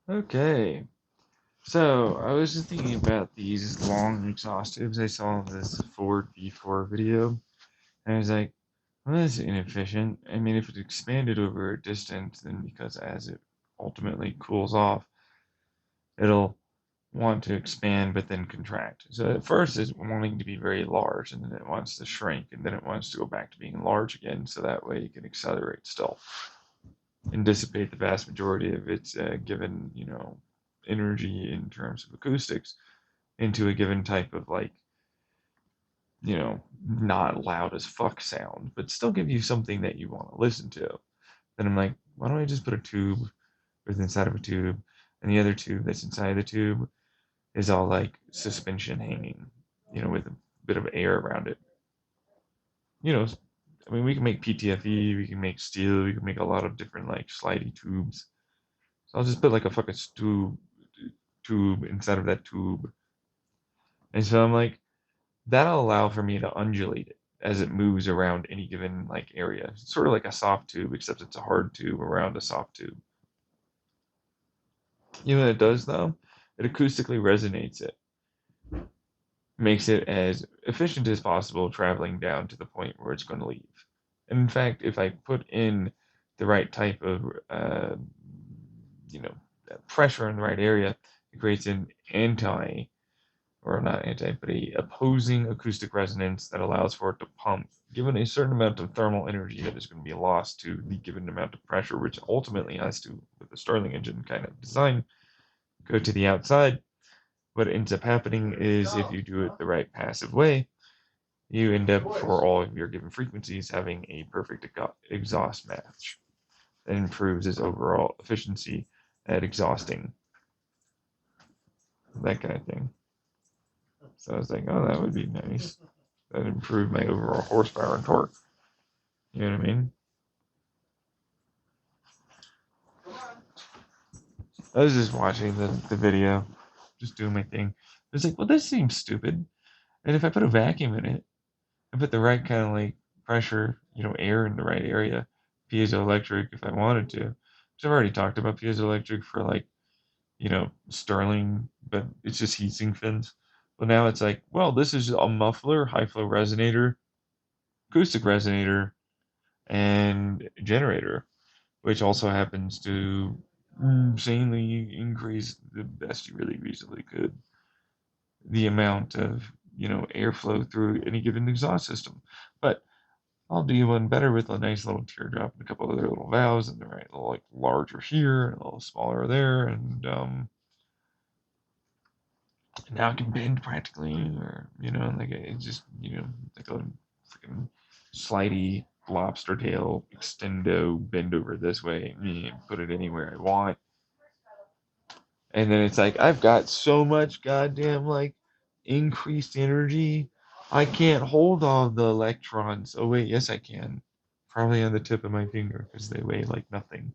Okay, so I was just thinking about these long exhaust tubes. I saw this Ford V4 video, and I was like, well, that's inefficient. I mean, if it expanded over a distance, then because as it ultimately cools off, it'll want to expand but then contract. So at first it's wanting to be very large, and then it wants to shrink, and then it wants to go back to being large again, so that way it can accelerate still and dissipate the vast majority of its given, energy in terms of acoustics into a given type of like, not loud as fuck sound, but still give you something that you want to listen to. Then I'm like, why don't I just put a tube with inside of a tube, and the other tube that's inside the tube is all like suspension hanging, with a bit of air around it. You know, I mean, we can make PTFE, we can make steel, we can make a lot of different like slidey tubes. So I'll just put like a fucking tube inside of that tube. And so I'm like, that'll allow for me to undulate it as it moves around any given like area. It's sort of like a soft tube, except it's a hard tube around a soft tube. You know what it does though? It acoustically resonates it, makes it as efficient as possible traveling down to the point where it's going to leave. And in fact, if I put in the right type of, you know, pressure in the right area, it creates an anti, or not anti, but a opposing acoustic resonance that allows for it to pump, given a certain amount of thermal energy that is going to be lost to the given amount of pressure, which ultimately has to, with the Stirling engine kind of design, go to the outside. What ends up happening is if you do it the right passive way, you end up for all of your given frequencies having a perfect exhaust match that improves its overall efficiency at exhausting, that kind of thing. So I was like, oh, that would be nice. That improved my overall horsepower and torque. You know what I mean? I was just watching the video, just doing my thing. I was like, well, this seems stupid. And if I put a vacuum in it and put the right kind of like pressure, air in the right area, piezoelectric if I wanted to. Which I've already talked about piezoelectric for like, Stirling, but it's just heat sink fins. But now it's like, well, this is a muffler, high flow resonator, acoustic resonator, and generator, which also happens to insanely increase the best you really reasonably could the amount of airflow through any given exhaust system. But I'll do one better with a nice little teardrop and a couple other little valves, and the right little like larger here and a little smaller there, and now it can bend practically, or like it's just like a freaking slidey lobster tail extendo bend over this way, put it anywhere I want. And then it's like I've got so much goddamn like increased energy. I can't hold all the electrons. Oh wait, yes I can. Probably on the tip of my finger because they weigh like nothing.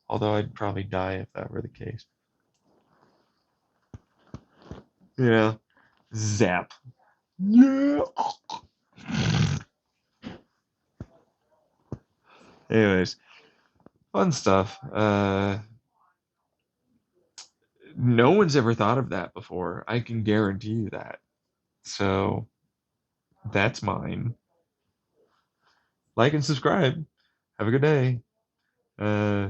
Although I'd probably die if that were the case. Yeah. Zap. Yeah. Anyways, fun stuff. No one's ever thought of that before. I can guarantee you that. So that's mine. Like and subscribe. Have a good day. Uh,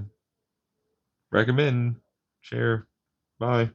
recommend, share. Bye.